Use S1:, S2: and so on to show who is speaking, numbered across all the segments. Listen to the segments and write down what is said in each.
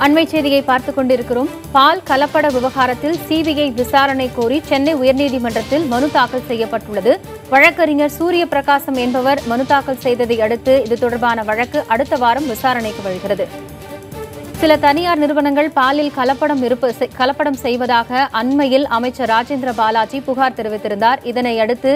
S1: அண்மை செய்தியை பார்த்துக் கொண்டிருக்கிறோம். பால் கலப்பட விவகாரத்தில் சிபிஐ விசாரணை கோரி சென்னை உயர்நீதிமன்றத்தில் மனு தாக்கல் செய்யப்பட்டுள்ளது. வழக்கறிஞர் சூரிய பிரகாசம் என்பவர் மனு தாக்கல் செய்ததை அடுத்து இது தொடர்பான வழக்கு அடுத்த வாரம் விசாரணைக்கு வருகிறது. சில தனியார் நிறுவனங்கள் பாலில் கலப்படம் செய்வதாக அண்மையில் அமைச்சர் ராஜேந்திர பாலாஜி புகார் தெரிவித்திருந்தார். இதனையடுத்து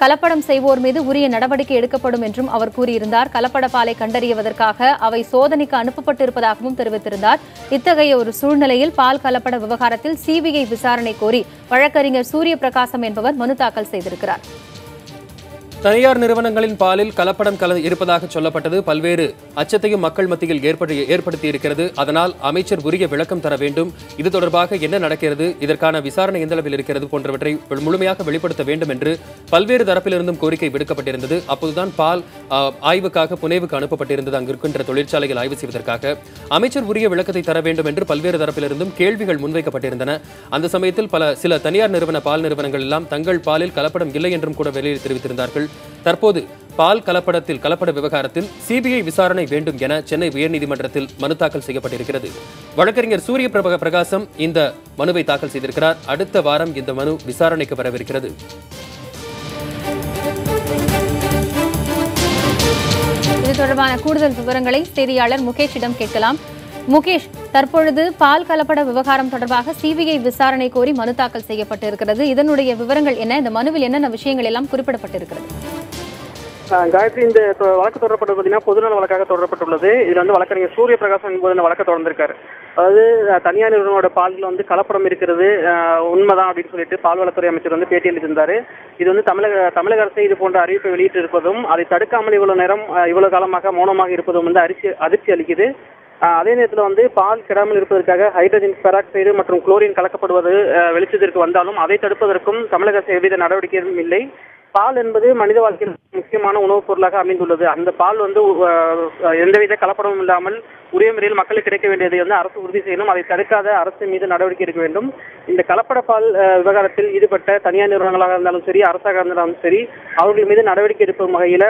S1: கலப்படம் செய்வோர் மீது உரிய நடவடிக்கை எடுக்கப்படும் என்றும் அவர் கூறியிருந்தார். கலப்பட பாலை கண்டறிவதற்காக அவை சோதனைக்கு அனுப்பப்பட்டிருப்பதாகவும் தெரிவித்திருந்தார். இத்தகைய ஒரு சூழ்நிலையில் பால் கலப்பட விவகாரத்தில் சிபிஐ விசாரணை கோரி வழக்கறிஞர் சூரிய பிரகாசம் என்பவர் மனு தாக்கல் செய்திருக்கிறார்.
S2: தனியார் நிறுவனங்களின் பாலில் கலப்படம் இருப்பதாக சொல்லப்பட்டது பல்வேறு அச்சத்தையும் மக்கள் மத்தியில் ஏற்படுத்தியிருக்கிறது. அதனால் அமைச்சர் உரிய விளக்கம் தர வேண்டும். இது தொடர்பாக என்ன நடக்கிறது, இதற்கான விசாரணை எந்த அளவில் இருக்கிறது போன்றவற்றை முழுமையாக வெளிப்படுத்த வேண்டும் என்று பல்வேறு தரப்பிலிருந்தும் கோரிக்கை விடுக்கப்பட்டிருந்தது. அப்போதுதான் பால் ஆய்வுக்காக புனேவுக்கு அனுப்பப்பட்டிருந்தது. அங்கு இருக்கின்ற தொழிற்சாலைகள் ஆய்வு செய்வதற்காக அமைச்சர் உரிய விளக்கத்தை தர வேண்டும் என்று பல்வேறு தரப்பிலிருந்தும் கேள்விகள் முன்வைக்கப்பட்டிருந்தன. அந்த சமயத்தில் சில தனியார் நிறுவன பால் நிறுவனங்கள் எல்லாம் தங்கள் பாலில் கலப்படம் இல்லை என்றும் கூட வெளியில் தெரிவித்திருந்தார்கள். தற்போது பால் கலப்பட விவகாரத்தில் சிபிஐ விசாரணை வேண்டும் என சென்னை உயர்நீதிமன்றத்தில் மனு தாக்கல் செய்யப்பட்டிருக்கிறது. வழக்கறிஞர் சூரிய பிரகாசம் இந்த மனுவை தாக்கல் செய்திருக்கிறார். அடுத்த வாரம் இந்த மனு விசாரணைக்கு வரவிருக்கிறது.
S1: இது தொடர்பான கூடுதல் விவரங்களை செய்தியாளர் முகேஷிடம் கேட்கலாம். முகேஷ், தற்பொழுது பால் கலப்பட விவகாரம் தொடர்பாக சிபிஐ விசாரணை கோரி மனு தாக்கல் செய்யப்பட்டிருக்கிறது. இதனுடைய விவரங்கள் என்ன? இந்த மனுவில் என்னென்ன விஷயங்கள் எல்லாம் குறிப்பிடப்பட்டிருக்கிறது?
S3: காயத்ரி, இந்த வழக்கு தொடரப்பட்டது பார்த்தீங்கன்னா பொதுநல வழக்காக தொடரப்பட்டுள்ளது. இதுல வந்து வழக்கறிஞர் சூரிய பிரகாசம் என்பது இந்த வழக்கை தொடர்ந்திருக்காரு. அதாவது தனியார் நிறுவனோட பாலில் வந்து கலப்படம் இருக்கிறது உண்மைதான் அப்படின்னு சொல்லிட்டு பால்வளத்துறை அமைச்சர் வந்து பேட்டி அளித்திருந்தாரு. இது வந்து தமிழக அரசு இது போன்ற அறிவிப்பை வெளியிட்டு இருப்பதும் அதை தடுக்காமல் இவ்வளவு காலமாக மௌனமாக இருப்பதும் வந்து அதிர்ச்சி அளிக்குது. அதே நேரத்தில் வந்து பால் கெடாமல் இருப்பதற்காக ஹைட்ரஜன் பெராக்சைடு மற்றும் குளோரின் கலக்கப்படுவது வெளிச்சத்திற்கு வந்தாலும் அதை தடுப்பதற்கும் தமிழக அரசு எவ்வித நடவடிக்கையும் இல்லை. பால் என்பது மனித வாழ்க்கையில் முக்கியமான உணவுப் பொருளாக அமைந்துள்ளது. அந்த பால் வந்து எந்தவித கலப்படமும் இல்லாமல் உரிய முறையில் மக்களுக்கு கிடைக்க வேண்டியதை வந்து அரசு உறுதி செய்யணும். அதை தடுக்காத அரசு மீது நடவடிக்கை எடுக்க வேண்டும். இந்த கலப்பட பால் விவகாரத்தில் ஈடுபட்ட தனியார் நிறுவனங்களாக இருந்தாலும் சரி, அரசாக இருந்தாலும் சரி, அவர்கள் மீது நடவடிக்கை எடுக்கும் வகையில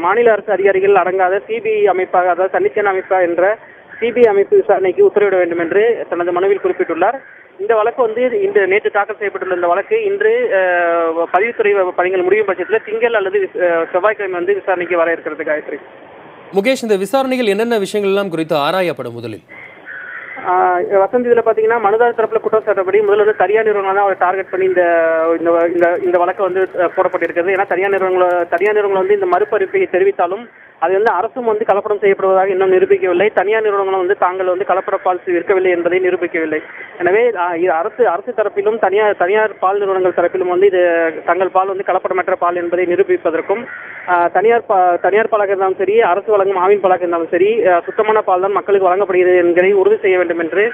S3: மாநில அரசு அதிகாரிகள் அடங்காத சிபிஐ அமைப்பாக, அதாவது தன்னிச்சையான அமைப்பா என்ற சிபிஐ அமைப்பு விசாரணைக்கு உத்தரவிட வேண்டும் என்று தனது மனுவில் குறிப்பிட்டுள்ளார். இந்த வழக்கு வந்து நேற்று தாக்கல் செய்யப்பட்டுள்ள இந்த வழக்கு இன்று பதிவுத்துறை பணிகள் முடியும் பட்சத்தில் திங்கள் அல்லது செவ்வாய்க்கிழமை வந்து விசாரணைக்கு வர இருக்கிறது. காயத்ரி,
S2: முகேஷ், இந்த விசாரணைகள் என்னென்ன விஷயங்கள் எல்லாம் குறித்து ஆராயப்படும்? முதலில்
S3: வசந்த், இதுல பாத்தீங்கன்னா மனுதாரர் தரப்புல குற்றம் சாட்டப்படி முதல்ல வந்து தனியார் நிறுவனம் தான் அவர் டார்கெட் பண்ணி இந்த வழக்கு வந்து போடப்பட்டிருக்கிறது. ஏன்னா தனியார் நிறுவனங்கள் வந்து இந்த மறுபறிப்பை தெரிவித்தாலும் அது வந்து அரசும் வந்து கலப்படம் செய்யப்படுவதாக இன்னும் நிரூபிக்கவில்லை. தனியார் நிறுவனங்களும் வந்து தாங்கள் வந்து கலப்பட பால் விற்கவில்லை என்பதை நிரூபிக்கவில்லை. எனவே அரசு தரப்பிலும் தனியார் பால் நிறுவனங்கள் தரப்பிலும் வந்து இது தங்கள் பால் வந்து கலப்படமற்ற பால் என்பதை நிரூபிப்பதற்கும் தனியார் பாலாக இருந்தாலும் சரி, அரசு வழங்கும் ஆவின் பாலாக இருந்தாலும் சரி, சுத்தமான பால் தான் மக்களுக்கு வழங்கப்படுகிறது என்பதை உறுதி செய்ய வேண்டும் என்று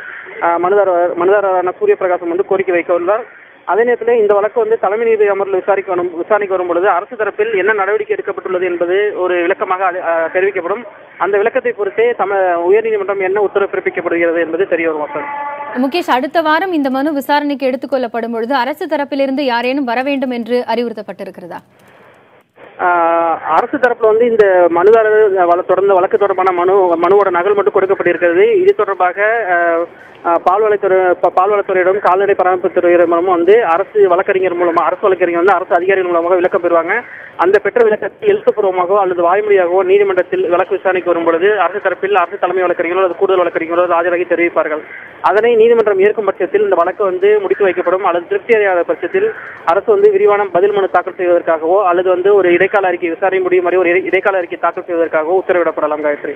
S3: மனுதாரரான சூரிய பிரகாசம் வந்து கோரிக்கை வைக்க உள்ளார். அதே நேரத்தில் இந்த வழக்கு வந்து தலைமை நீதிபதி அமர்வில் விசாரணைக்கு வரும்பொழுது அரசு தரப்பில் என்ன நடவடிக்கை எடுக்கப்பட்டுள்ளது என்பது ஒரு விளக்கமாக தெரிவிக்கப்படும். அந்த விளக்கத்தை பொறுத்தே உயர்நீதிமன்றம் என்ன உத்தரவு பிறப்பிக்கப்படுகிறது என்பது தெரிய வரும்.
S1: முகேஷ், அடுத்த வாரம் இந்த மனு விசாரணைக்கு எடுத்துக் கொள்ளப்படும் பொழுது அரசு தரப்பிலிருந்து யாரேனும் வர வேண்டும் என்று அறிவுறுத்தப்பட்டிருக்கிறதா?
S3: அரசு தரப்புல வந்து இந்த மனுதாரர் தொடர்ந்த வழக்கு தொடர்பான மனுவோட நகல் மட்டும் கொடுக்கப்பட்டிருக்கிறது. இது தொடர்பாக பால்வளத்துறையிடம் கால்நடை பராமரிப்பு துறையிடமும் வந்து அரசு வழக்கறிஞர் வந்து அரசு அதிகாரிகள் மூலமாக விளக்கம் பெறுவாங்க. அந்த பெற்ற விளக்கத்தை எழுத்துப்பூர்வமாகவோ அல்லது வாய்மொழியாகவோ நீதிமன்றத்தில் வழக்கு விசாரணைக்கு வரும்பொழுது அரசு தரப்பில் அரசு தலைமை வழக்கறிஞர்களோ அல்லது கூடுதல் வழக்கறிஞர்களோ ஆஜராகி தெரிவிப்பார்கள். அதனை நீதிமன்றம் ஏற்கும் பட்சத்தில் இந்த வழக்கு வந்து முடித்து வைக்கப்படும். அல்லது திருப்தி அடையாத பட்சத்தில் அரசு வந்து விரிவான பதில் மனு தாக்கல் செய்வதற்காகவோ அல்லது வந்து ஒரு இடைக்கால அறிக்கை விசாரணை முடியும் வரை ஒரு இடைக்கால அறிக்கை தாக்கல் செய்வதற்காகவோ உத்தரவிடப்படலாம். காயத்ரி.